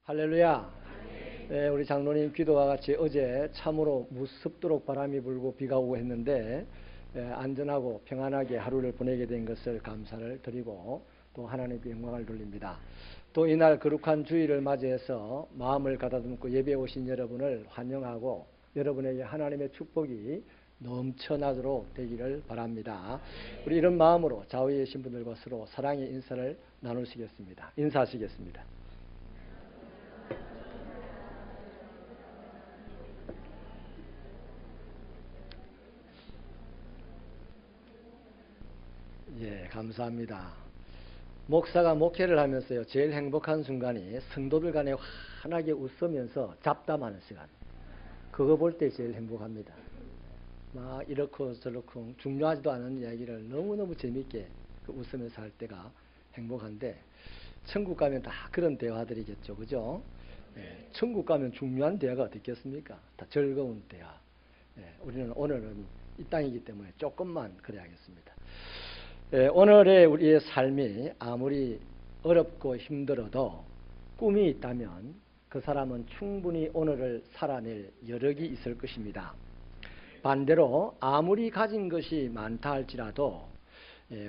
할렐루야. 네, 우리 장로님 기도와 같이 어제 참으로 무섭도록 바람이 불고 비가 오고 했는데 안전하고 평안하게 하루를 보내게 된 것을 감사를 드리고 또 하나님께 영광을 돌립니다. 또 이날 거룩한 주일을 맞이해서 마음을 가다듬고 예배에 오신 여러분을 환영하고 여러분에게 하나님의 축복이 넘쳐나도록 되기를 바랍니다. 우리 이런 마음으로 좌우에 계신 분들과 서로 사랑의 인사를 나누시겠습니다. 인사하시겠습니다. 예, 감사합니다. 목사가 목회를 하면서요, 제일 행복한 순간이 성도들 간에 환하게 웃으면서 잡담하는 시간. 그거 볼 때 제일 행복합니다. 막 이렇고 저렇고 중요하지도 않은 이야기를 너무너무 재밌게 웃으면서 할 때가 행복한데, 천국 가면 다 그런 대화들이겠죠. 그죠? 예, 천국 가면 중요한 대화가 어디 있겠습니까? 다 즐거운 대화. 예, 우리는 오늘은 이 땅이기 때문에 조금만 그래야겠습니다. 오늘의 우리의 삶이 아무리 어렵고 힘들어도 꿈이 있다면 그 사람은 충분히 오늘을 살아낼 여력이 있을 것입니다. 반대로 아무리 가진 것이 많다 할지라도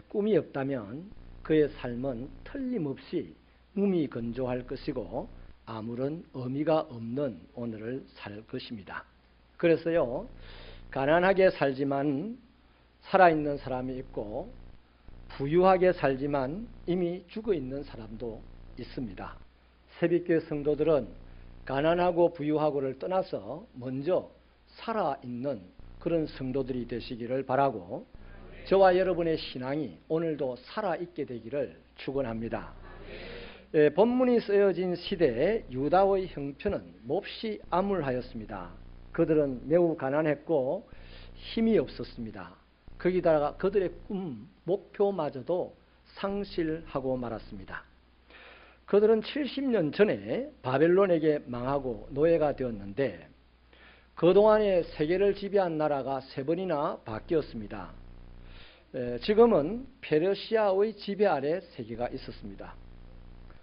꿈이 없다면 그의 삶은 틀림없이 무미건조할 것이고 아무런 의미가 없는 오늘을 살 것입니다. 그래서요, 가난하게 살지만 살아있는 사람이 있고 부유하게 살지만 이미 죽어있는 사람도 있습니다. 새벽교회 성도들은 가난하고 부유하고를 떠나서 먼저 살아있는 그런 성도들이 되시기를 바라고, 저와 여러분의 신앙이 오늘도 살아있게 되기를 축원합니다. 본문이 쓰여진 시대에 유다의 형편은 몹시 암울하였습니다. 그들은 매우 가난했고 힘이 없었습니다. 거기다가 그들의 꿈, 목표마저도 상실하고 말았습니다. 그들은 70년 전에 바벨론에게 망하고 노예가 되었는데 그동안에 세계를 지배한 나라가 3번이나 바뀌었습니다. 지금은 페르시아의 지배 아래 세계가 있었습니다.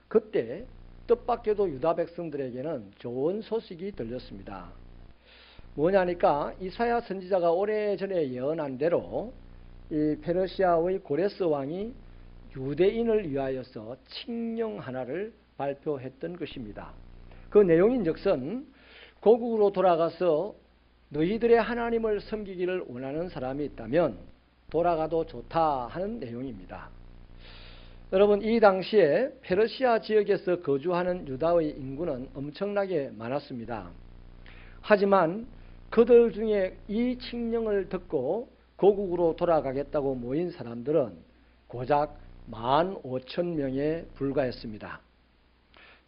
그때 뜻밖에도 유다 백성들에게는 좋은 소식이 들렸습니다. 뭐냐니까 이사야 선지자가 오래전에 예언한 대로 이 페르시아의 고레스 왕이 유대인을 위하여서 칙령 하나를 발표했던 것입니다. 그 내용인즉슨 고국으로 돌아가서 너희들의 하나님을 섬기기를 원하는 사람이 있다면 돌아가도 좋다 하는 내용입니다. 여러분, 이 당시에 페르시아 지역에서 거주하는 유다의 인구는 엄청나게 많았습니다. 하지만 그들 중에 이 칙령을 듣고 고국으로 돌아가겠다고 모인 사람들은 고작 15,000명에 불과했습니다.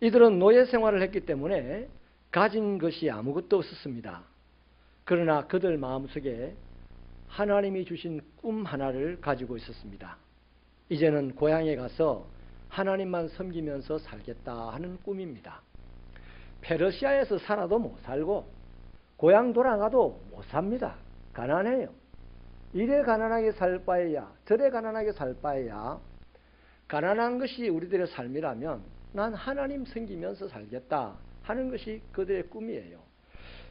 이들은 노예 생활을 했기 때문에 가진 것이 아무것도 없었습니다. 그러나 그들 마음속에 하나님이 주신 꿈 하나를 가지고 있었습니다. 이제는 고향에 가서 하나님만 섬기면서 살겠다 하는 꿈입니다. 페르시아에서 살아도 못 살고 고향 돌아가도 못 삽니다. 가난해요. 이래 가난하게 살 바에야 저래 가난하게 살 바에야 가난한 것이 우리들의 삶이라면 난 하나님 섬기면서 살겠다 하는 것이 그들의 꿈이에요.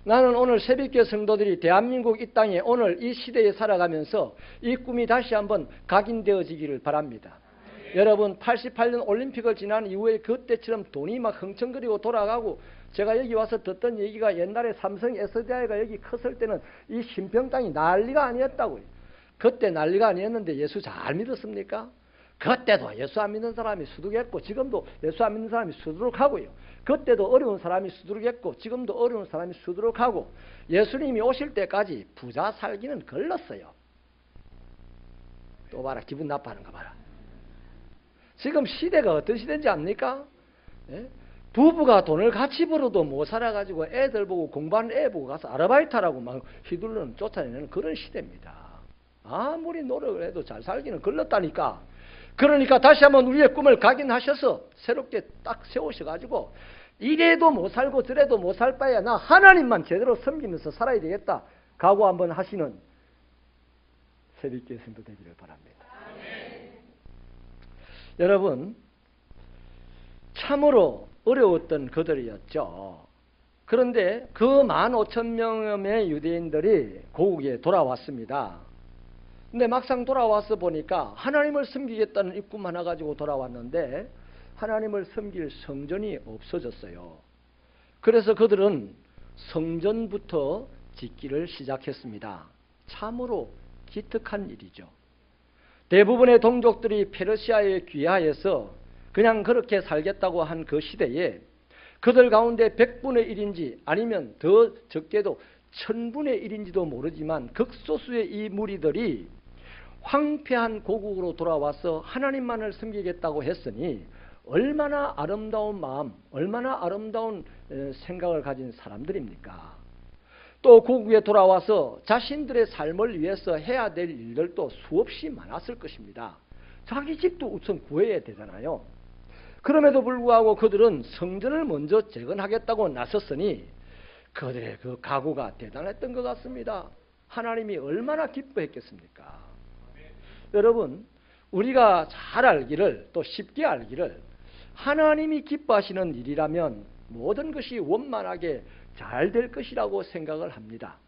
나는 오늘 새벽교회 성도들이 대한민국 이 땅에 오늘 이 시대에 살아가면서 이 꿈이 다시 한번 각인되어지기를 바랍니다. 여러분, 88년 올림픽을 지난 이후에 그때처럼 돈이 막 흥청거리고 돌아가고, 제가 여기 와서 듣던 얘기가 옛날에 삼성 SDI가 여기 컸을 때는 이 신평 땅이 난리가 아니었다고요. 그때 난리가 아니었는데 예수 잘 믿었습니까? 그때도 예수 안 믿는 사람이 수두룩했고 지금도 예수 안 믿는 사람이 수두룩하고요. 그때도 어려운 사람이 수두룩했고 지금도 어려운 사람이 수두룩하고, 예수님이 오실 때까지 부자 살기는 걸렀어요. 또 봐라, 기분 나빠하는 거 봐라. 지금 시대가 어떤 시대인지 압니까? 예? 부부가 돈을 같이 벌어도 못 살아가지고 애들 보고 공부하는 애 보고 가서 아르바이트하라고 막 휘둘러는 쫓아내는 그런 시대입니다. 아무리 노력을 해도 잘 살기는 걸렀다니까. 그러니까 다시 한번 우리의 꿈을 각인하셔서 새롭게 딱 세우셔가지고 이래도 못 살고 저래도 못 살 바에야 나 하나님만 제대로 섬기면서 살아야 되겠다 각오 한번 하시는 새벽교회 성도 되기를 바랍니다. 여러분, 참으로 어려웠던 그들이었죠. 그런데 그 15,000명의 유대인들이 고국에 돌아왔습니다. 근데 막상 돌아와서 보니까 하나님을 섬기겠다는 입금 하나 가지고 돌아왔는데 하나님을 섬길 성전이 없어졌어요. 그래서 그들은 성전부터 짓기를 시작했습니다. 참으로 기특한 일이죠. 대부분의 동족들이 페르시아에 귀화해서 그냥 그렇게 살겠다고 한 그 시대에 그들 가운데 100분의 1인지 아니면 더 적게도 1000분의 1인지도 모르지만 극소수의 이 무리들이 황폐한 고국으로 돌아와서 하나님만을 섬기겠다고 했으니 얼마나 아름다운 마음, 얼마나 아름다운 생각을 가진 사람들입니까? 또 고국에 돌아와서 자신들의 삶을 위해서 해야 될 일들도 수없이 많았을 것입니다. 자기 집도 우선 구해야 되잖아요. 그럼에도 불구하고 그들은 성전을 먼저 재건하겠다고 나섰으니 그들의 그 각오가 대단했던 것 같습니다. 하나님이 얼마나 기뻐했겠습니까? 여러분, 우리가 잘 알기를, 또 쉽게 알기를, 하나님이 기뻐하시는 일이라면 모든 것이 원만하게 잘 될 것이라고 생각을 합니다.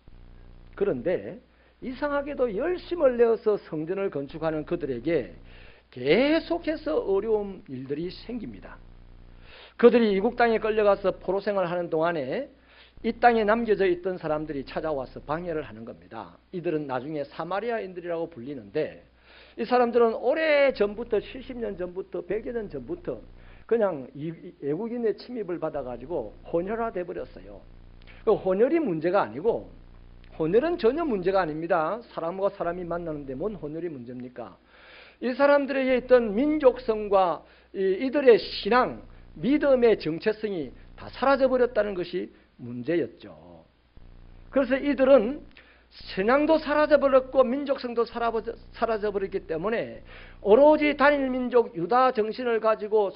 그런데 이상하게도 열심을 내어서 성전을 건축하는 그들에게 계속해서 어려운 일들이 생깁니다. 그들이 이국 땅에 끌려가서 포로 생활하는 동안에 이 땅에 남겨져 있던 사람들이 찾아와서 방해를 하는 겁니다. 이들은 나중에 사마리아인들이라고 불리는데 이 사람들은 오래전부터 70년 전부터 100여 년 전부터 그냥 외국인의 침입을 받아가지고 혼혈화돼 버렸어요. 혼혈이 문제가 아니고, 혼혈은 전혀 문제가 아닙니다. 사람과 사람이 만나는데 뭔 혼혈이 문제입니까? 이 사람들에게 있던 민족성과 이들의 신앙, 믿음의 정체성이 다 사라져버렸다는 것이 문제였죠. 그래서 이들은 신앙도 사라져버렸고 민족성도 사라져버렸기 때문에 오로지 단일민족 유다 정신을 가지고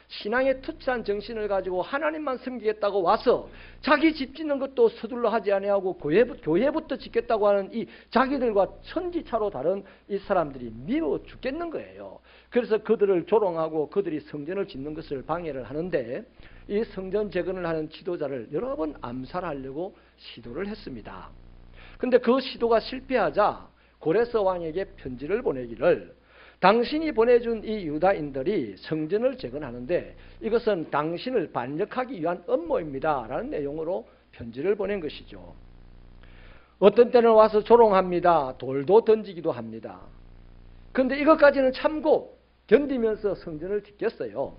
신앙에 투철한 정신을 가지고 하나님만 섬기겠다고 와서 자기 집 짓는 것도 서둘러 하지 아니하고 교회부터 짓겠다고 하는 이 자기들과 천지차로 다른 이 사람들이 미워 죽겠는 거예요. 그래서 그들을 조롱하고 그들이 성전을 짓는 것을 방해를 하는데 이 성전 재건을 하는 지도자를 여러 번 암살하려고 시도를 했습니다. 근데 그 시도가 실패하자 고레스 왕에게 편지를 보내기를 당신이 보내준 이 유다인들이 성전을 재건하는데 이것은 당신을 반역하기 위한 음모입니다 라는 내용으로 편지를 보낸 것이죠. 어떤 때는 와서 조롱합니다. 돌도 던지기도 합니다. 그런데 이것까지는 참고 견디면서 성전을 짓겠어요.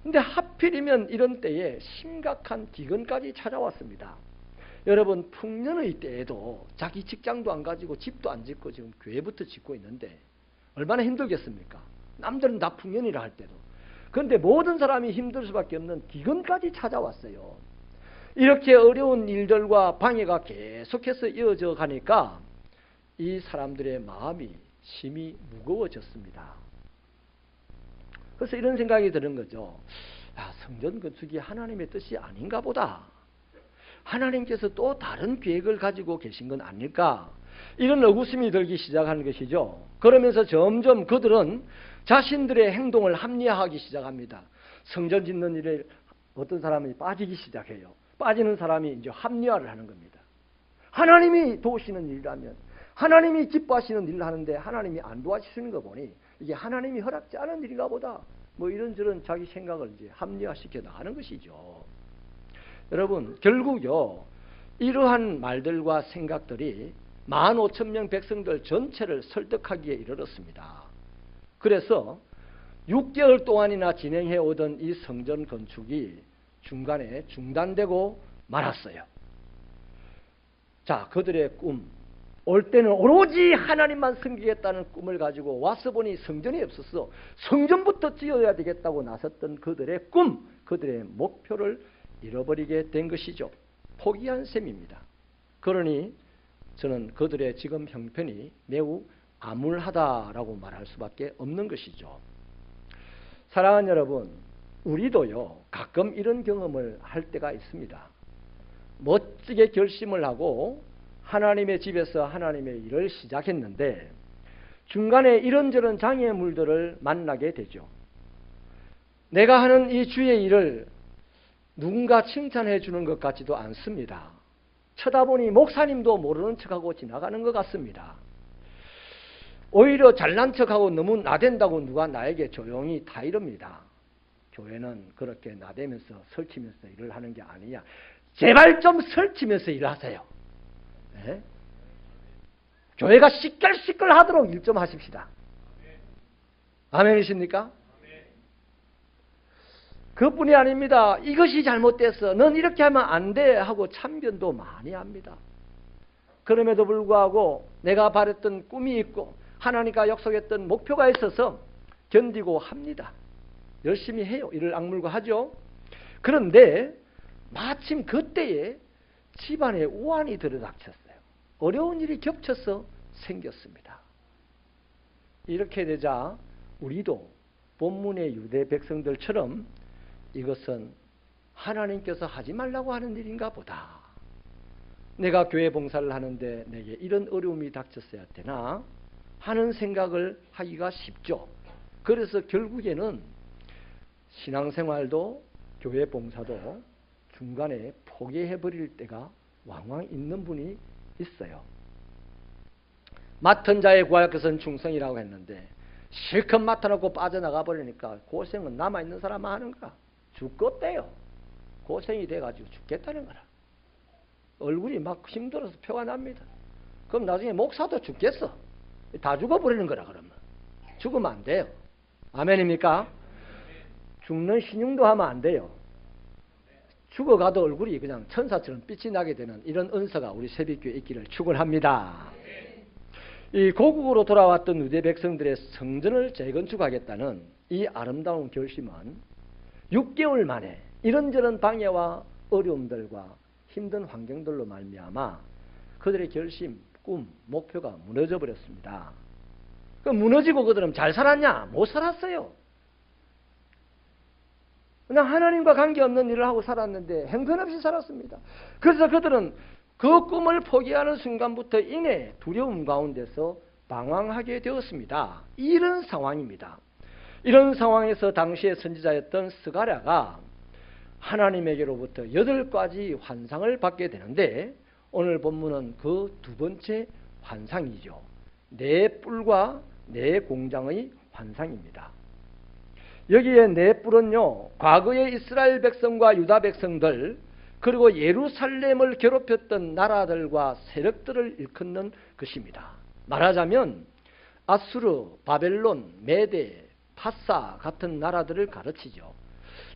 근데 하필이면 이런 때에 심각한 기근까지 찾아왔습니다. 여러분, 풍년의 때에도 자기 직장도 안 가지고 집도 안 짓고 지금 교회부터 짓고 있는데 얼마나 힘들겠습니까? 남들은 다 풍년이라 할 때도. 그런데 모든 사람이 힘들 수밖에 없는 기근까지 찾아왔어요. 이렇게 어려운 일들과 방해가 계속해서 이어져 가니까 이 사람들의 마음이 심히 무거워졌습니다. 그래서 이런 생각이 드는 거죠. 성전 건축이 하나님의 뜻이 아닌가 보다. 하나님께서 또 다른 계획을 가지고 계신 건 아닐까? 이런 의구심이 들기 시작하는 것이죠. 그러면서 점점 그들은 자신들의 행동을 합리화하기 시작합니다. 성전 짓는 일에 어떤 사람이 빠지기 시작해요. 빠지는 사람이 이제 합리화를 하는 겁니다. 하나님이 도우시는 일이라면, 하나님이 기뻐하시는 일을 하는데 하나님이 안 도와주시는 거 보니 이게 하나님이 허락지 않은 일인가 보다. 뭐 이런저런 자기 생각을 이제 합리화시켜 나가는 것이죠. 여러분, 결국요, 이러한 말들과 생각들이 15,000명 백성들 전체를 설득하기에 이르렀습니다. 그래서 6개월 동안이나 진행해 오던 이 성전 건축이 중간에 중단되고 말았어요. 자, 그들의 꿈, 올 때는 오로지 하나님만 섬기겠다는 꿈을 가지고 와서 보니 성전이 없어서 성전부터 지어야 되겠다고 나섰던 그들의 꿈, 그들의 목표를 잃어버리게 된 것이죠. 포기한 셈입니다. 그러니 저는 그들의 지금 형편이 매우 암울하다라고 말할 수밖에 없는 것이죠. 사랑하는 여러분, 우리도요 가끔 이런 경험을 할 때가 있습니다. 멋지게 결심을 하고 하나님의 집에서 하나님의 일을 시작했는데 중간에 이런저런 장애물들을 만나게 되죠. 내가 하는 이 주의 일을 누군가 칭찬해 주는 것 같지도 않습니다. 쳐다보니 목사님도 모르는 척하고 지나가는 것 같습니다. 오히려 잘난 척하고 너무 나댄다고 누가 나에게 조용히 다 이럽니다. 교회는 그렇게 나대면서 설치면서 일을 하는 게 아니냐. 제발 좀 설치면서 일하세요. 네? 교회가 시끌시끌하도록 일 좀 하십시다. 아멘이십니까? 그뿐이 아닙니다. 이것이 잘못됐어. 넌 이렇게 하면 안 돼 하고 참견도 많이 합니다. 그럼에도 불구하고 내가 바랬던 꿈이 있고 하나님과 약속했던 목표가 있어서 견디고 합니다. 열심히 해요. 이를 악물고 하죠. 그런데 마침 그때에 집안에 우환이 들어닥쳤어요. 어려운 일이 겹쳐서 생겼습니다. 이렇게 되자 우리도 본문의 유대 백성들처럼 이것은 하나님께서 하지 말라고 하는 일인가 보다. 내가 교회 봉사를 하는데 내게 이런 어려움이 닥쳤어야 되나 하는 생각을 하기가 쉽죠. 그래서 결국에는 신앙생활도 교회 봉사도 중간에 포기해버릴 때가 왕왕 있는 분이 있어요. 맡은 자에 구할 것은 충성이라고 했는데 실컷 맡아놓고 빠져나가 버리니까 고생은 남아있는 사람만 하는 거야. 죽겠대요. 고생이 돼가지고 죽겠다는 거라. 얼굴이 막 힘들어서 표가 납니다. 그럼 나중에 목사도 죽겠어. 다 죽어버리는 거라 그러면. 죽으면 안 돼요. 아멘입니까? 죽는 신용도 하면 안 돼요. 죽어가도 얼굴이 그냥 천사처럼 빛이 나게 되는 이런 은사가 우리 새벽교회에 있기를 축원합니다. 이 고국으로 돌아왔던 유대 백성들의 성전을 재건축하겠다는 이 아름다운 결심은 6개월 만에 이런저런 방해와 어려움들과 힘든 환경들로 말미암아 그들의 결심, 꿈, 목표가 무너져 버렸습니다. 그 무너지고 그들은 잘 살았냐? 못 살았어요. 그냥 하나님과 관계없는 일을 하고 살았는데 형편없이 살았습니다. 그래서 그들은 그 꿈을 포기하는 순간부터 이내 두려움 가운데서 방황하게 되었습니다. 이런 상황입니다. 이런 상황에서 당시의 선지자였던 스가랴가 하나님에게로부터 8가지 환상을 받게 되는데 오늘 본문은 그 두 번째 환상이죠. 네 뿔과 네 공장의 환상입니다. 여기에 네 뿔은요, 과거의 이스라엘 백성과 유다 백성들 그리고 예루살렘을 괴롭혔던 나라들과 세력들을 일컫는 것입니다. 말하자면 아수르, 바벨론, 메데, 파사 같은 나라들을 가르치죠.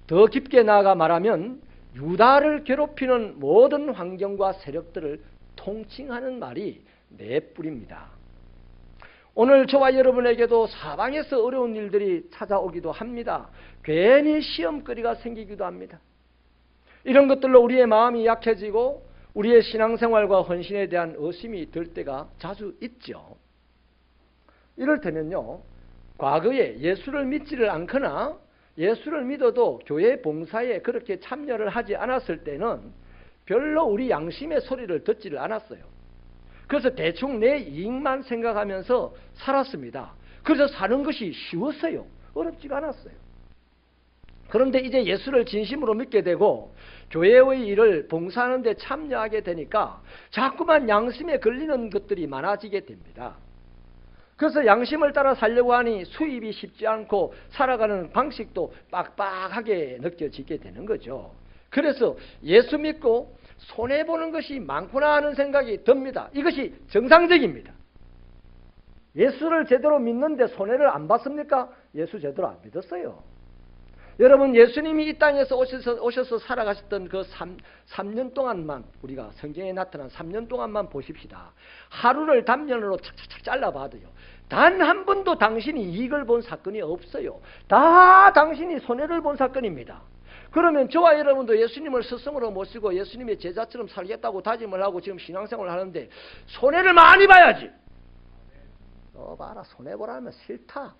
더 깊게 나아가 말하면 유다를 괴롭히는 모든 환경과 세력들을 통칭하는 말이 네 뿔입니다. 오늘 저와 여러분에게도 사방에서 어려운 일들이 찾아오기도 합니다. 괜히 시험거리가 생기기도 합니다. 이런 것들로 우리의 마음이 약해지고 우리의 신앙생활과 헌신에 대한 의심이 들 때가 자주 있죠. 이럴 때는요, 과거에 예수를 믿지를 않거나 예수를 믿어도 교회 봉사에 그렇게 참여를 하지 않았을 때는 별로 우리 양심의 소리를 듣지를 않았어요. 그래서 대충 내 이익만 생각하면서 살았습니다. 그래서 사는 것이 쉬웠어요. 어렵지가 않았어요. 그런데 이제 예수를 진심으로 믿게 되고 교회의 일을 봉사하는 데 참여하게 되니까 자꾸만 양심에 걸리는 것들이 많아지게 됩니다. 그래서 양심을 따라 살려고 하니 수입이 쉽지 않고 살아가는 방식도 빡빡하게 느껴지게 되는 거죠. 그래서 예수 믿고 손해보는 것이 많구나 하는 생각이 듭니다. 이것이 정상적입니다. 예수를 제대로 믿는데 손해를 안 봤습니까? 예수 제대로 안 믿었어요. 여러분, 예수님이 이 땅에서 오셔서 살아가셨던 그 3년 동안만, 우리가 성경에 나타난 3년 동안만 보십시다. 하루를 단면으로 착착착 잘라봐도요, 단 한 번도 당신이 이익을 본 사건이 없어요. 다 당신이 손해를 본 사건입니다. 그러면 저와 여러분도 예수님을 스승으로 모시고 예수님의 제자처럼 살겠다고 다짐을 하고 지금 신앙생활을 하는데 손해를 많이 봐야지. 봐라, 손해보라면 싫다.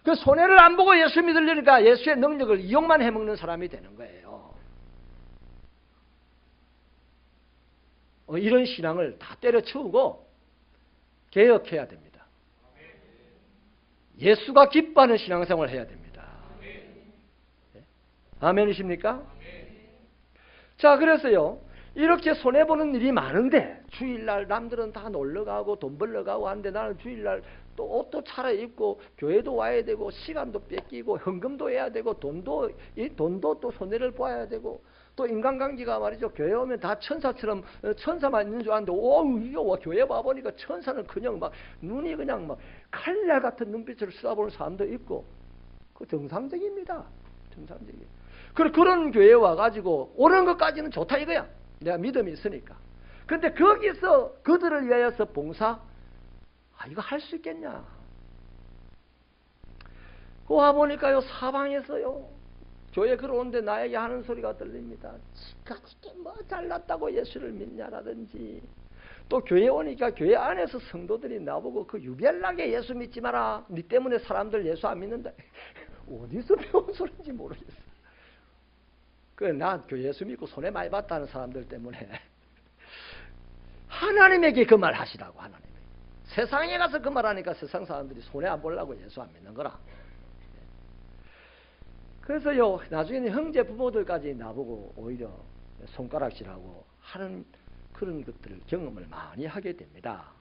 그 손해를 안 보고 예수 믿으려니까 예수의 능력을 이용만 해먹는 사람이 되는 거예요. 이런 신앙을 다 때려치우고 개혁해야 됩니다. 예수가 기뻐하는 신앙생활을 해야 됩니다. 아멘이십니까? 자, 그래서요, 이렇게 손해보는 일이 많은데 주일날 남들은 다 놀러가고 돈 벌러가고 하는데 나는 주일날 또 옷도 차려입고 교회도 와야 되고 시간도 뺏기고 헌금도 해야 되고 돈도 또 손해를 보아야 되고 또 인간관계가 말이죠. 교회 오면 다 천사처럼 천사만 있는 줄 알았는데 이거 교회 와보니까 천사는 그냥 막 눈이 그냥 막 칼날 같은 눈빛으로 쏘아보는 사람도 있고 그 정상적입니다. 정상적이에요. 그런 교회에 와가지고 오는 것까지는 좋다 이거야. 내가 믿음이 있으니까. 근데 거기서 그들을 위하여서 봉사, 이거 할 수 있겠냐? 와보니까요, 사방에서요, 교회 걸어오는데 나에게 하는 소리가 들립니다. 지가 뭐 잘났다고 예수를 믿냐라든지, 또 교회 오니까 교회 안에서 성도들이 나보고 그 유별나게 예수 믿지 마라. 니 때문에 사람들 예수 안 믿는다. 어디서 배운 소리인지 모르겠어. 난 교회 예수 믿고 손해 많이 봤다는 사람들 때문에 하나님에게 그 말 하시라고. 하나님에게. 세상에 가서 그 말 하니까 세상 사람들이 손해 안 보려고 예수 안 믿는 거라. 그래서요, 나중에는 형제 부모들까지 나보고 오히려 손가락질하고 하는 그런 것들을 경험을 많이 하게 됩니다.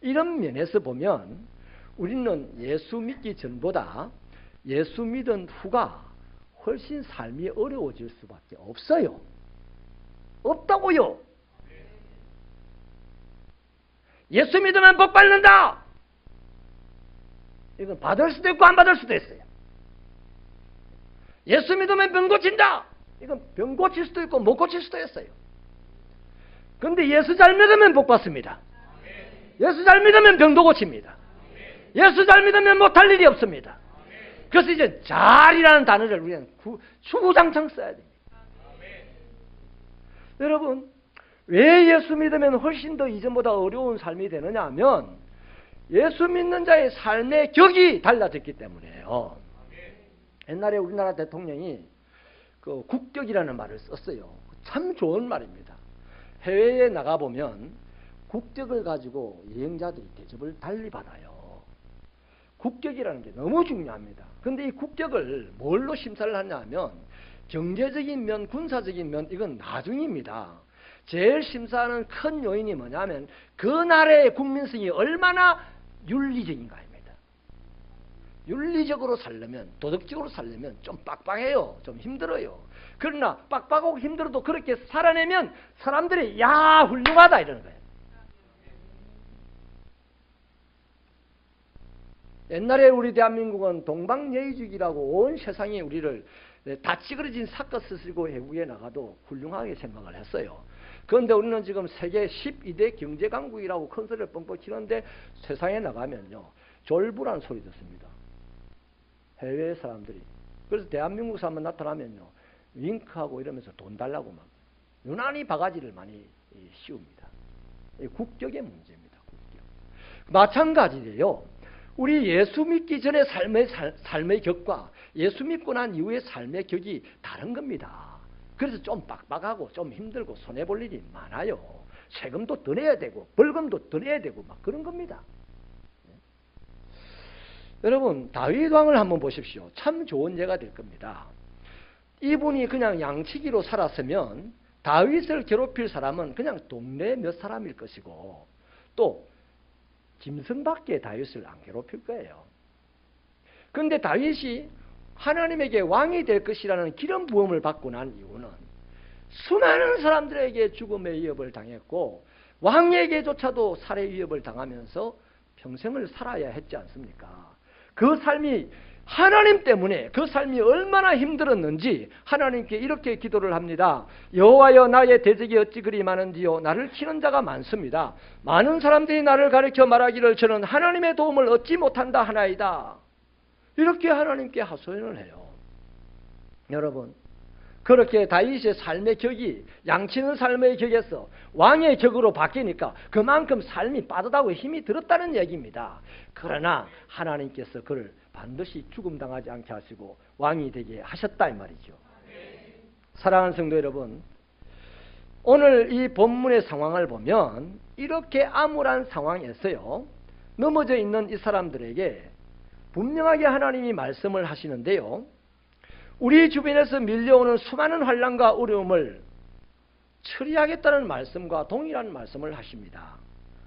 이런 면에서 보면 우리는 예수 믿기 전보다 예수 믿은 후가 훨씬 삶이 어려워질 수밖에 없어요. 없다고요. 예수 믿으면 복 받는다. 이건 받을 수도 있고 안 받을 수도 있어요. 예수 믿으면 병 고친다. 이건 병 고칠 수도 있고 못 고칠 수도 있어요. 그런데 예수 잘 믿으면 복 받습니다. 예수 잘 믿으면 병도 고칩니다. 예수 잘 믿으면 못할 일이 없습니다. 그래서 이제 잘이라는 단어를 우리는 주구장창 써야 됩니다. 여러분, 왜 예수 믿으면 훨씬 더 이전보다 어려운 삶이 되느냐 하면 예수 믿는 자의 삶의 격이 달라졌기 때문에요. 옛날에 우리나라 대통령이 그 국격이라는 말을 썼어요. 참 좋은 말입니다. 해외에 나가보면 국격을 가지고 여행자들이 대접을 달리 받아요. 국격이라는 게 너무 중요합니다. 그런데 이 국격을 뭘로 심사를 하냐 하면 경제적인 면, 군사적인 면, 이건 나중입니다. 제일 심사하는 큰 요인이 뭐냐면 그 나라의 국민성이 얼마나 윤리적인가입니다. 윤리적으로 살려면, 도덕적으로 살려면 좀 빡빡해요. 좀 힘들어요. 그러나 빡빡하고 힘들어도 그렇게 살아내면 사람들이 야, 훌륭하다 이러는 거예요. 옛날에 우리 대한민국은 동방예의주의라고 온 세상이 우리를 다 찌그러진 사껏 쓰시고 외국에 나가도 훌륭하게 생각을 했어요. 그런데 우리는 지금 세계 12대 경제강국이라고 큰 소리를 뻥뻥 치는데 세상에 나가면요, 졸부란 소리 듣습니다. 해외 사람들이. 그래서 대한민국 사람만 나타나면요, 윙크하고 이러면서 돈 달라고 막 유난히 바가지를 많이 씌웁니다. 국격의 문제입니다. 국격. 마찬가지예요. 우리 예수 믿기 전의 삶의 격과 예수 믿고 난 이후의 삶의 격이 다른 겁니다. 그래서 좀 빡빡하고 좀 힘들고 손해볼 일이 많아요. 세금도 더 내야 되고 벌금도 더 내야 되고 막 그런 겁니다. 여러분, 다윗 왕을 한번 보십시오. 참 좋은 예가 될 겁니다. 이분이 그냥 양치기로 살았으면 다윗을 괴롭힐 사람은 그냥 동네 몇 사람일 것이고 또 짐승밖에 다윗을 안 괴롭힐 거예요. 그런데 다윗이 하나님에게 왕이 될 것이라는 기름 부음을 받고 난 이유는 수많은 사람들에게 죽음의 위협을 당했고 왕에게조차도 살해 위협을 당하면서 평생을 살아야 했지 않습니까? 그 삶이 하나님 때문에 그 삶이 얼마나 힘들었는지 하나님께 이렇게 기도를 합니다. 여호와여, 나의 대적이 어찌 그리 많은지요. 나를 치는 자가 많습니다. 많은 사람들이 나를 가리켜 말하기를 저는 하나님의 도움을 얻지 못한다 하나이다. 이렇게 하나님께 하소연을 해요. 여러분, 그렇게 다윗의 삶의 격이 양치는 삶의 격에서 왕의 격으로 바뀌니까 그만큼 삶이 빠듯하고 힘이 들었다는 얘기입니다. 그러나 하나님께서 그를 반드시 죽음당하지 않게 하시고 왕이 되게 하셨다 이 말이죠. 사랑하는 성도 여러분, 오늘 이 본문의 상황을 보면 이렇게 암울한 상황에서요, 넘어져 있는 이 사람들에게 분명하게 하나님이 말씀을 하시는데요, 우리 주변에서 밀려오는 수많은 환난과 어려움을 처리하겠다는 말씀과 동일한 말씀을 하십니다.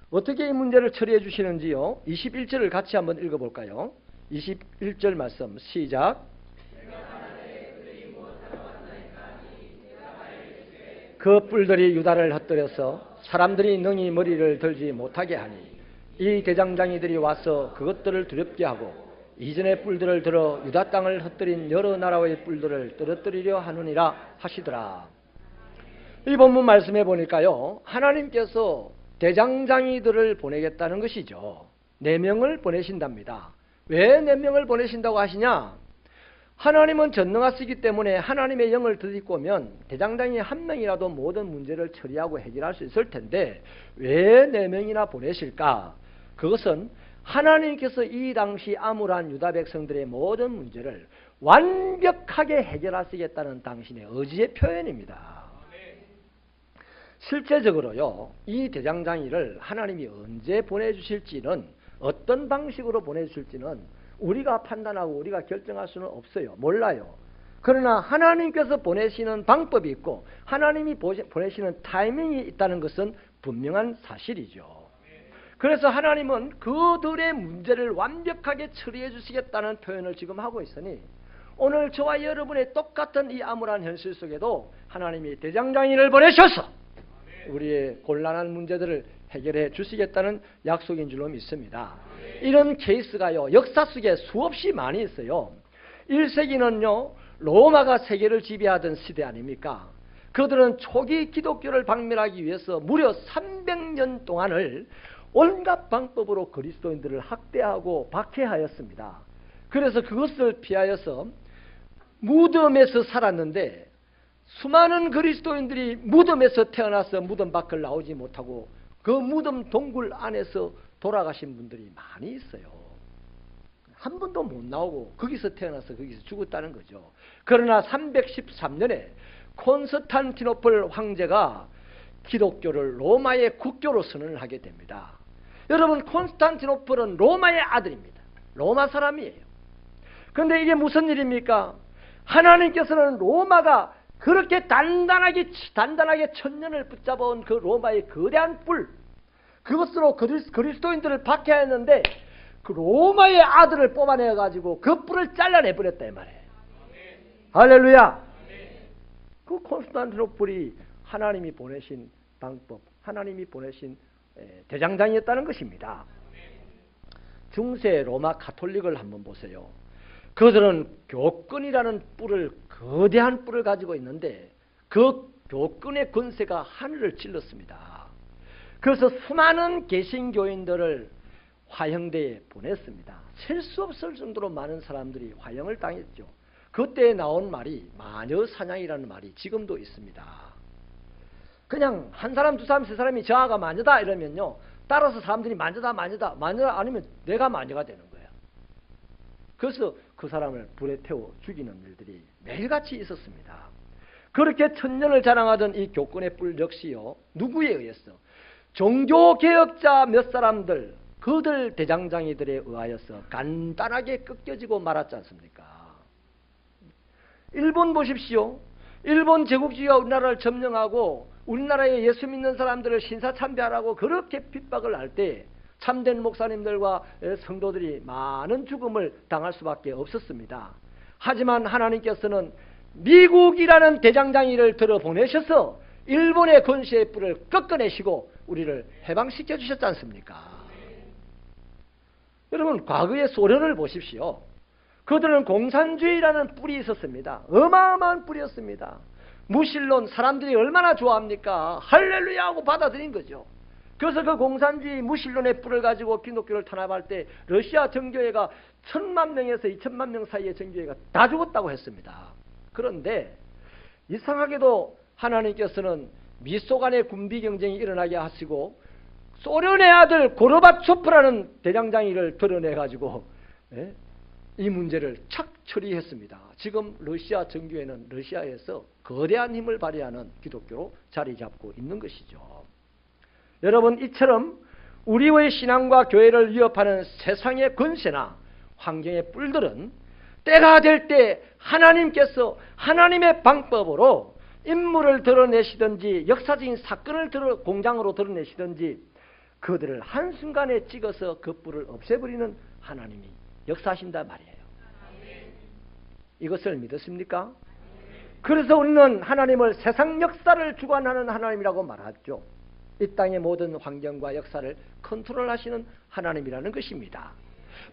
어떻게 이 문제를 처리해 주시는지요? 21절을 같이 한번 읽어볼까요? 21절 말씀 시작. 그 뿔들이 유다를 흩뜨려서 사람들이 능히 머리를 들지 못하게 하니 이 대장장이들이 와서 그것들을 두렵게 하고 이전의 뿔들을 들어 유다 땅을 흩뜨린 여러 나라의 뿔들을 떨어뜨리려 하느니라 하시더라. 이 본문 말씀해 보니까요, 하나님께서 대장장이들을 보내겠다는 것이죠. 4명을 보내신답니다. 왜 4명을 보내신다고 하시냐? 하나님은 전능하시기 때문에 하나님의 영을 들이꼬면 대장장이 1명이라도 모든 문제를 처리하고 해결할 수 있을 텐데 왜 4명이나 보내실까? 그것은 하나님께서 이 당시 암울한 유다 백성들의 모든 문제를 완벽하게 해결하시겠다는 당신의 의지의 표현입니다. 실제적으로요, 이 대장장이를 하나님이 언제 보내주실지는, 어떤 방식으로 보내주실지는 우리가 판단하고 우리가 결정할 수는 없어요. 몰라요. 그러나 하나님께서 보내시는 방법이 있고 하나님이 보내시는 타이밍이 있다는 것은 분명한 사실이죠. 그래서 하나님은 그들의 문제를 완벽하게 처리해 주시겠다는 표현을 지금 하고 있으니 오늘 저와 여러분의 똑같은 이 암울한 현실 속에도 하나님이 대장장이를 보내셔서 우리의 곤란한 문제들을 해결해 주시겠다는 약속인 줄로 믿습니다. 이런 케이스가요, 역사 속에 수없이 많이 있어요. 1세기는요 로마가 세계를 지배하던 시대 아닙니까? 그들은 초기 기독교를 박멸하기 위해서 무려 300년 동안을 온갖 방법으로 그리스도인들을 학대하고 박해하였습니다. 그래서 그것을 피하여서 무덤에서 살았는데 수많은 그리스도인들이 무덤에서 태어나서 무덤 밖을 나오지 못하고 그 무덤 동굴 안에서 돌아가신 분들이 많이 있어요. 한 번도 못 나오고 거기서 태어나서 거기서 죽었다는 거죠. 그러나 313년에 콘스탄티노플 황제가 기독교를 로마의 국교로 선언을 하게 됩니다. 여러분, 콘스탄티노플은 로마의 아들입니다. 로마 사람이에요. 그런데 이게 무슨 일입니까? 하나님께서는 로마가 그렇게 단단하게 천년을 붙잡아온 그 로마의 거대한 뿔, 그것으로 그리스도인들을 박해했는데 그 로마의 아들을 뽑아내가지고 그 뿔을 잘라내버렸다 이 말이에요. 할렐루야. 그 콘스탄티노플이 하나님이 보내신 방법, 하나님이 보내신 대장장이었다는 것입니다. 중세 로마 가톨릭을 한번 보세요. 그들은 교권이라는 뿔을, 거대한 뿔을 가지고 있는데 그 교권의 권세가 하늘을 찔렀습니다. 그래서 수많은 개신교인들을 화형대에 보냈습니다. 셀 수 없을 정도로 많은 사람들이 화형을 당했죠. 그때 나온 말이 마녀 사냥이라는 말이 지금도 있습니다. 그냥 한 사람, 두 사람, 세 사람이 저하가 마녀다 이러면요, 따라서 사람들이 마녀다, 마녀다, 마녀 아니면 내가 마녀가 되는 거예요. 그래서 그 사람을 불에 태워 죽이는 일들이 매일같이 있었습니다. 그렇게 천년을 자랑하던 이 교권의 뿔 역시요, 누구에 의해서? 종교개혁자 몇 사람들, 그들 대장장이들에 의하여서 간단하게 꺾여지고 말았지 않습니까? 일본 보십시오. 일본 제국주의가 우리나라를 점령하고 우리나라에 예수 믿는 사람들을 신사참배하라고 그렇게 핍박을 할 때 참된 목사님들과 성도들이 많은 죽음을 당할 수밖에 없었습니다. 하지만 하나님께서는 미국이라는 대장장이를 들어보내셔서 일본의 권세의 뿔을 꺾어내시고 우리를 해방시켜 주셨지 않습니까? 여러분, 과거의 소련을 보십시오. 그들은 공산주의라는 뿔이 있었습니다. 어마어마한 뿔이었습니다. 무신론, 사람들이 얼마나 좋아합니까? 할렐루야 하고 받아들인 거죠. 그래서 그 공산주의 무신론의 뿔을 가지고 기독교를 탄압할 때 러시아 정교회가 1000만 명에서 2000만 명 사이의 정교회가 다 죽었다고 했습니다. 그런데 이상하게도 하나님께서는 미소 간의 군비 경쟁이 일어나게 하시고 소련의 아들 고르바초프라는 대장장이를 드러내가지고 이 문제를 착 처리했습니다. 지금 러시아 정교회는 러시아에서 거대한 힘을 발휘하는 기독교로 자리 잡고 있는 것이죠. 여러분, 이처럼 우리의 신앙과 교회를 위협하는 세상의 권세나 환경의 뿔들은 때가 될 때 하나님께서 하나님의 방법으로 인물을 드러내시든지 역사적인 사건을 공장으로 드러내시든지 그들을 한순간에 찍어서 그 뿔을 없애버리는 하나님이 역사하신단 말이에요. 이것을 믿으십니까? 그래서 우리는 하나님을 세상 역사를 주관하는 하나님이라고 말하죠. 이 땅의 모든 환경과 역사를 컨트롤하시는 하나님이라는 것입니다.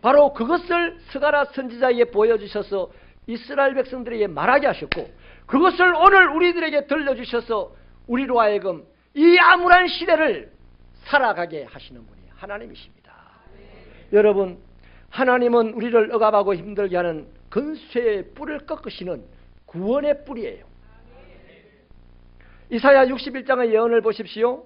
바로 그것을 스가랴 선지자에게 보여주셔서 이스라엘 백성들에게 말하게 하셨고, 그것을 오늘 우리들에게 들려주셔서 우리로 하여금 이 암울한 시대를 살아가게 하시는 분이 하나님이십니다. 여러분, 하나님은 우리를 억압하고 힘들게 하는 근쇠의 뿔을 꺾으시는 구원의 뿔이에요. 이사야 61장의 예언을 보십시오.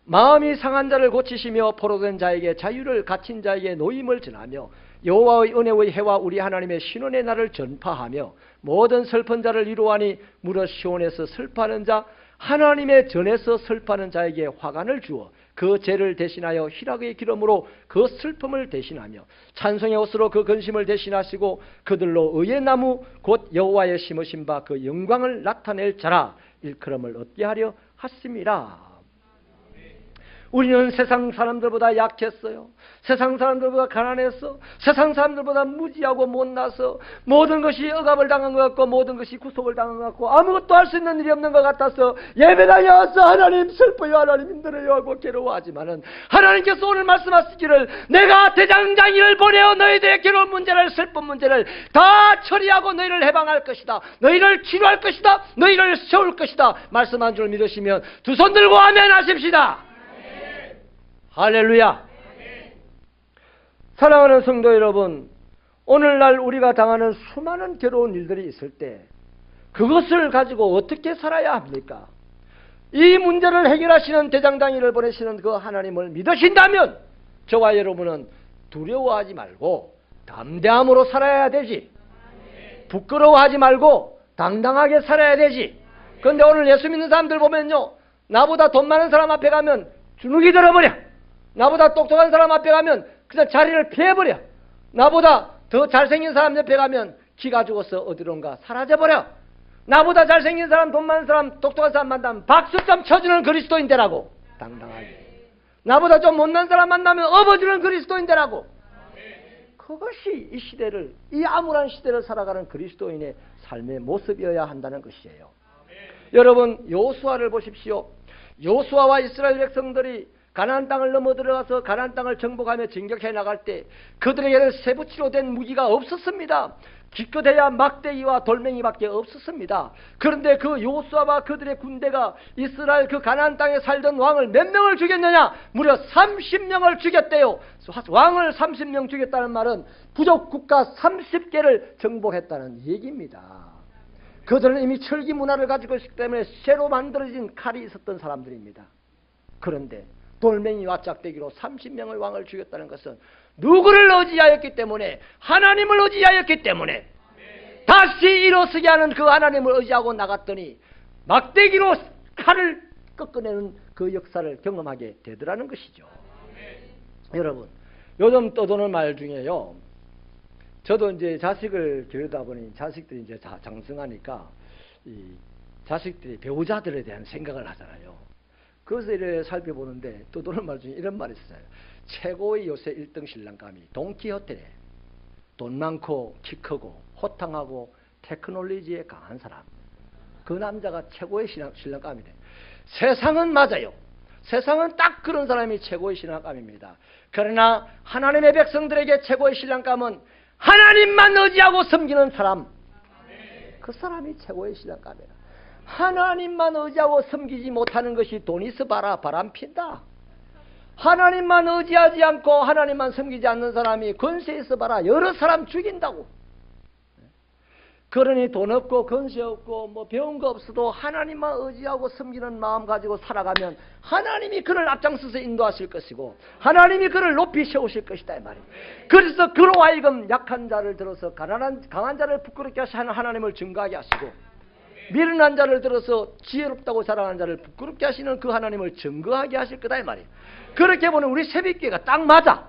마음이 상한 자를 고치시며 포로된 자에게 자유를, 갇힌 자에게 노임을 전하며 여호와의 은혜의 해와 우리 하나님의 신원의 날을 전파하며 모든 슬픈 자를 위로하니 무릇 시온에서 슬퍼하는 자, 하나님의 전에서 슬퍼하는 자에게 화관을 주어 그 죄를 대신하여 희락의 기름으로 그 슬픔을 대신하며 찬송의 옷으로 그 근심을 대신하시고 그들로 의의 나무 곧 여호와의 심으신 바 그 영광을 나타낼 자라 일컬음을 얻게 하려 하심이라. 우리는 세상 사람들보다 약했어요. 세상 사람들보다 가난했어. 세상 사람들보다 무지하고 못나서 모든 것이 억압을 당한 것 같고 모든 것이 구속을 당한 것 같고 아무것도 할 수 있는 일이 없는 것 같아서 예배당에 와서 하나님 슬퍼요, 하나님 힘들어요 하고 괴로워하지만은 하나님께서 오늘 말씀하시기를 내가 대장장이를 보내어 너희들의 괴로운 문제를, 슬픈 문제를 다 처리하고 너희를 해방할 것이다, 너희를 치료할 것이다, 너희를 세울 것이다 말씀한 줄 믿으시면 두 손 들고 아멘 하십시다. 할렐루야. 사랑하는 성도 여러분, 오늘날 우리가 당하는 수많은 괴로운 일들이 있을 때 그것을 가지고 어떻게 살아야 합니까? 이 문제를 해결하시는 대장장이를 보내시는 그 하나님을 믿으신다면 저와 여러분은 두려워하지 말고 담대함으로 살아야 되지. 부끄러워하지 말고 당당하게 살아야 되지. 그런데 오늘 예수 믿는 사람들 보면요, 나보다 돈 많은 사람 앞에 가면 주눅이 들어버려. 나보다 똑똑한 사람 앞에 가면 그냥 자리를 피해버려. 나보다 더 잘생긴 사람 옆에 가면 기가 죽어서 어디론가 사라져버려. 나보다 잘생긴 사람, 돈 많은 사람, 똑똑한 사람 만나면 박수 좀 쳐주는 그리스도인데라고 당당하게. 나보다 좀 못난 사람 만나면 업어주는 그리스도인데라고. 그것이 이 시대를, 이 암울한 시대를 살아가는 그리스도인의 삶의 모습이어야 한다는 것이에요. 여러분, 여호수아를 보십시오. 여호수아와 이스라엘 백성들이 가나안 땅을 넘어 들어가서 가나안 땅을 정복하며 진격해 나갈 때 그들에게는 쇠붙이로 된 무기가 없었습니다. 기껏해야 막대기와 돌멩이밖에 없었습니다. 그런데 그 여호수아와 그들의 군대가 이스라엘 그 가나안 땅에 살던 왕을 몇 명을 죽였느냐? 무려 30명을 죽였대요. 왕을 30명 죽였다는 말은 부족 국가 30개를 정복했다는 얘기입니다. 그들은 이미 철기 문화를 가지고 있기 때문에 쇠로 만들어진 칼이 있었던 사람들입니다. 그런데 돌멩이와 짝대기로 30명의 왕을 죽였다는 것은 누구를 의지하였기 때문에? 하나님을 의지하였기 때문에. 다시 일어서게 하는 그 하나님을 의지하고 나갔더니 막대기로 칼을 꺾어내는 그 역사를 경험하게 되더라는 것이죠. 여러분, 요즘 떠도는 말 중에요, 저도 이제 자식을 기르다 보니 자식들이 이제 다 장성하니까 이 자식들이 배우자들에 대한 생각을 하잖아요. 그것을 이렇게 살펴보는데 떠도는 말 중에 이런 말이 있어요. 최고의 요새 1등 신랑감이 돈키호테네. 돈 많고 키 크고 호탕하고 테크놀로지에 강한 사람. 그 남자가 최고의 신랑감이래. 세상은 맞아요. 세상은 딱 그런 사람이 최고의 신랑감입니다. 그러나 하나님의 백성들에게 최고의 신랑감은 하나님만 의지하고 섬기는 사람. 그 사람이 최고의 신랑감이라. 하나님만 의지하고 섬기지 못하는 것이 돈 있어 봐라 바람핀다. 하나님만 의지하지 않고 하나님만 섬기지 않는 사람이 권세 있어 봐라 여러 사람 죽인다고. 그러니 돈 없고 권세 없고 뭐 배운 거 없어도 하나님만 의지하고 섬기는 마음 가지고 살아가면 하나님이 그를 앞장서서 인도하실 것이고 하나님이 그를 높이 세우실 것이다 이 말이에요. 그래서 그로 하여금 약한 자를 들어서 강한 자를 부끄럽게 하시는 하나님을 증거하게 하시고 미련한 자를 들어서 지혜롭다고 자랑하는 자를 부끄럽게 하시는 그 하나님을 증거하게 하실 거다 이 말이에요. 그렇게 보면 우리 새벽교회가 딱 맞아.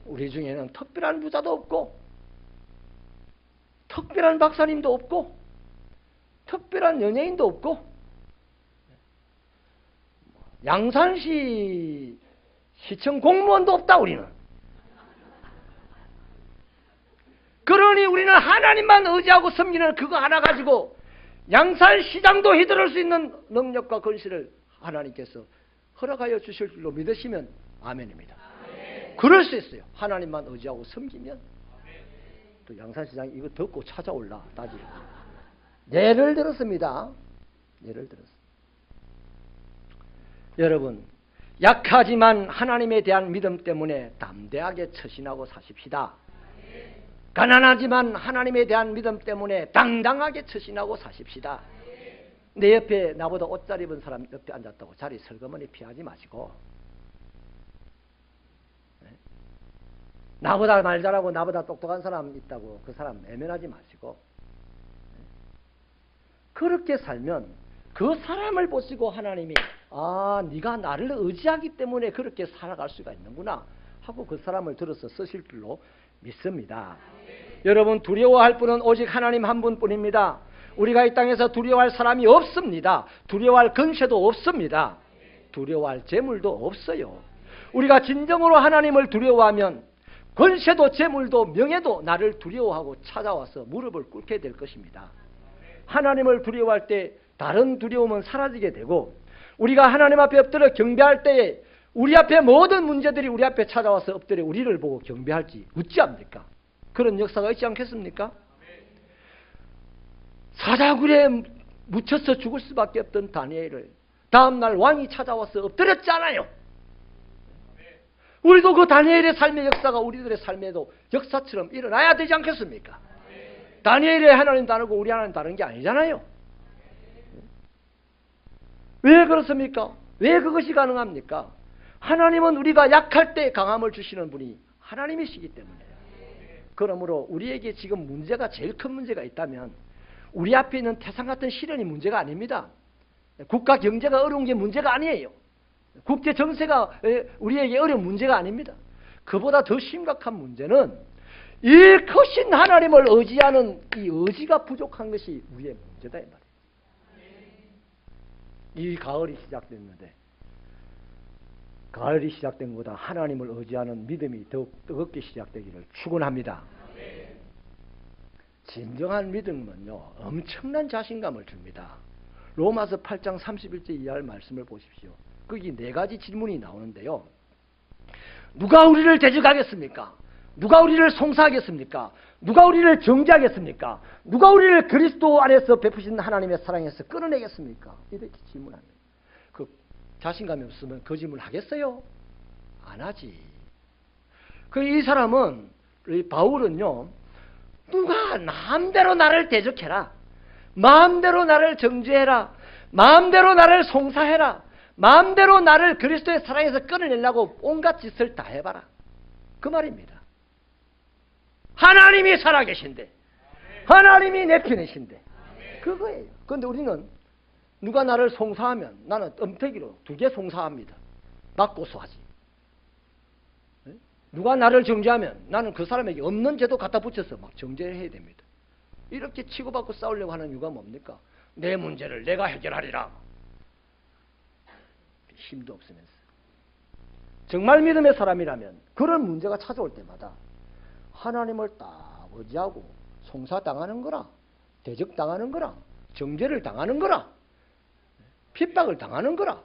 우리 중에는 특별한 부자도 없고 특별한 박사님도 없고 특별한 연예인도 없고 양산시 시청 공무원도 없다 우리는. 그러니 우리는 하나님만 의지하고 섬기는 그거 하나 가지고 양산시장도 휘두를 수 있는 능력과 권세를 하나님께서 허락하여 주실 줄로 믿으시면 아멘입니다. 아멘. 그럴 수 있어요. 하나님만 의지하고 섬기면. 또 양산시장이 이거 듣고 찾아올라 따지. 예를 들었습니다. 예를 들었습니다. 여러분, 약하지만 하나님에 대한 믿음 때문에 담대하게 처신하고 사십시다. 가난하지만 하나님에 대한 믿음 때문에 당당하게 처신하고 사십시다. 내 옆에 나보다 옷 잘 입은 사람 옆에 앉았다고 자리 설거머니 피하지 마시고, 나보다 말 잘하고 나보다 똑똑한 사람 있다고 그 사람 애면하지 마시고, 그렇게 살면 그 사람을 보시고 하나님이 네가 나를 의지하기 때문에 그렇게 살아갈 수가 있는구나 하고 그 사람을 들어서 쓰실 줄로 믿습니다. 여러분, 두려워할 분은 오직 하나님 한 분뿐입니다. 우리가 이 땅에서 두려워할 사람이 없습니다. 두려워할 근세도 없습니다. 두려워할 재물도 없어요. 우리가 진정으로 하나님을 두려워하면 권세도 재물도 명예도 나를 두려워하고 찾아와서 무릎을 꿇게 될 것입니다. 하나님을 두려워할 때 다른 두려움은 사라지게 되고, 우리가 하나님 앞에 엎드려 경배할 때에 우리 앞에 모든 문제들이 우리 앞에 찾아와서 엎드려 우리를 보고 경배할지 어찌합니까? 그런 역사가 있지 않겠습니까? 사자굴에 묻혀서 죽을 수밖에 없던 다니엘을 다음날 왕이 찾아와서 엎드렸잖아요. 우리도 그 다니엘의 삶의 역사가 우리들의 삶에도 역사처럼 일어나야 되지 않겠습니까? 다니엘의 하나님 다르고 우리 하나님 다른 게 아니잖아요. 왜 그렇습니까? 왜 그것이 가능합니까? 하나님은 우리가 약할 때 강함을 주시는 분이 하나님이시기 때문에. 그러므로 우리에게 지금 문제가 제일 큰 문제가 있다면 우리 앞에 있는 태산 같은 시련이 문제가 아닙니다. 국가 경제가 어려운 게 문제가 아니에요. 국제 정세가 우리에게 어려운 문제가 아닙니다. 그보다 더 심각한 문제는 이 크신 하나님을 의지하는 이 의지가 부족한 것이 우리의 문제다 이 말이에요. 이 가을이 시작됐는데 가을이 시작된 것보다 하나님을 의지하는 믿음이 더욱 뜨겁게 시작되기를 축원합니다. 진정한 믿음은요, 엄청난 자신감을 줍니다. 로마서 8장 31절 이하의 말씀을 보십시오. 거기 네 가지 질문이 나오는데요. 누가 우리를 대적하겠습니까? 누가 우리를 송사하겠습니까? 누가 우리를 정죄하겠습니까? 누가 우리를 그리스도 안에서 베푸신 하나님의 사랑에서 끌어내겠습니까? 이렇게 질문합니다. 그 자신감이 없으면 그 질문 하겠어요? 안 하지. 이 사람은, 이 바울은요, 누가 마음대로 나를 대적해라, 마음대로 나를 정죄해라, 마음대로 나를 송사해라, 마음대로 나를 그리스도의 사랑에서 끌어내려고 온갖 짓을 다 해봐라, 그 말입니다. 하나님이 살아계신데, 하나님이 내 편이신데, 그거예요. 그런데 우리는 누가 나를 송사하면 나는 덤태기로 2개 송사합니다. 맞고소하지. 누가 나를 정죄하면 나는 그 사람에게 없는 죄도 갖다 붙여서 막 정죄해야 됩니다. 이렇게 치고받고 싸우려고 하는 이유가 뭡니까? 내 문제를 내가 해결하리라. 힘도 없으면서. 정말 믿음의 사람이라면 그런 문제가 찾아올 때마다 하나님을 딱 의지하고 송사당하는 거라, 대적당하는 거라, 정죄를 당하는 거라, 핍박을 당하는 거라.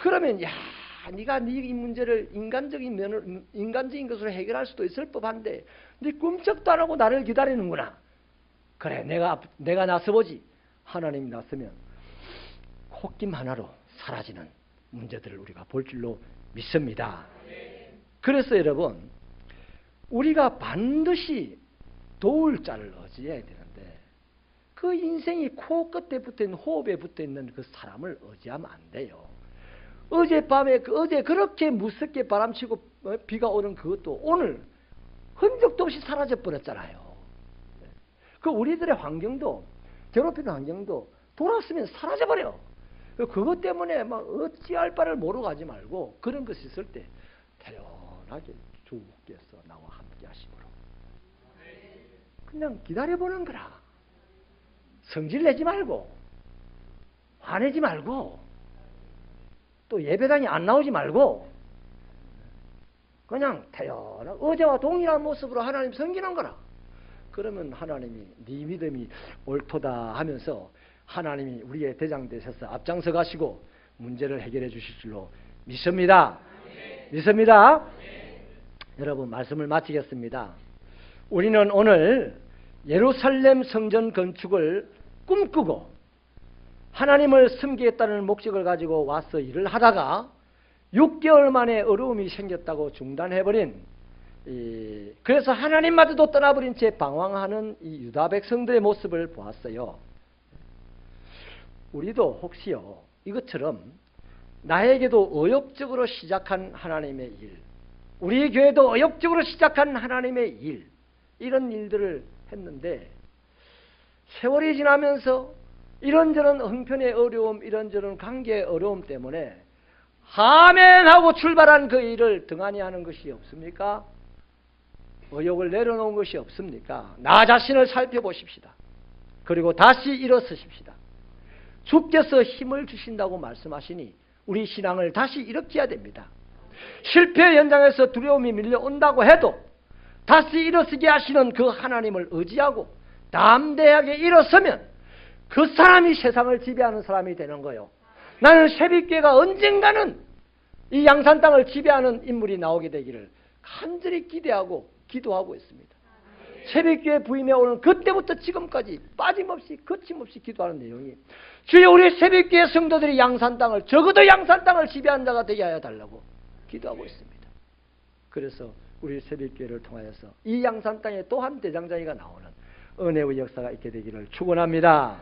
그러면 네가 이 문제를 인간적인 것으로 해결할 수도 있을 법한데 네 꿈쩍도 안 하고 나를 기다리는구나. 그래, 내가 나서보지. 하나님이 나서면 콧김 하나로 사라지는 문제들을 우리가 볼 줄로 믿습니다. 그래서 여러분, 우리가 반드시 도울 자를 의지해야 되는데 그 인생이 코끝에 붙어있는, 호흡에 붙어있는 그 사람을 의지하면 안 돼요. 어젯밤에 어제 그렇게 무섭게 바람치고 비가 오는 그것도 오늘 흔적도 없이 사라져 버렸잖아요. 그 우리들의 환경도, 괴롭히는 환경도 돌았으면 사라져 버려. 그것 때문에 막 어찌할 바를 모르고 가지 말고 그런 것이 있을 때 태연하게 주께서 나와 함께 하심으로 그냥 기다려보는 거라. 성질 내지 말고, 화내지 말고, 또 예배당에 안 나오지 말고, 그냥 태연하게 어제와 동일한 모습으로 하나님 섬기는 거라. 그러면 하나님이 네 믿음이 옳도다 하면서 하나님이 우리의 대장 되셔서 앞장서 가시고 문제를 해결해 주실 줄로 믿습니다. 믿습니다. 여러분, 말씀을 마치겠습니다. 우리는 오늘 예루살렘 성전 건축을 꿈꾸고 하나님을 섬기겠다는 목적을 가지고 와서 일을 하다가 6개월 만에 어려움이 생겼다고 중단해버린, 그래서 하나님마저도 떠나버린 채 방황하는 이 유다 백성들의 모습을 보았어요. 우리도 혹시요, 이것처럼 나에게도 의욕적으로 시작한 하나님의 일, 우리 교회도 의욕적으로 시작한 하나님의 일, 이런 일들을 했는데 세월이 지나면서 이런저런 형편의 어려움, 이런저런 관계의 어려움 때문에 아멘 하고 출발한 그 일을 등한히 하는 것이 없습니까? 의욕을 내려놓은 것이 없습니까? 나 자신을 살펴보십시다. 그리고 다시 일어서십시다. 주께서 힘을 주신다고 말씀하시니 우리 신앙을 다시 일으켜야 됩니다. 실패 현장에서 두려움이 밀려온다고 해도 다시 일어서게 하시는 그 하나님을 의지하고 담대하게 일어서면 그 사람이 세상을 지배하는 사람이 되는 거예요. 나는 새벽교회가 언젠가는 이 양산 땅을 지배하는 인물이 나오게 되기를 간절히 기대하고 기도하고 있습니다. 새벽교회 부임에 오는 그때부터 지금까지 빠짐없이 거침없이 기도하는 내용이, 주여 우리 새벽교회 성도들이 양산 땅을, 적어도 양산 땅을 지배하는 자가 되게 하여 달라고 기도하고 있습니다. 그래서 우리 새벽교회를 통하여서 이 양산 땅에 또 한 대장장이가 나오는 은혜의 역사가 있게 되기를 축원합니다.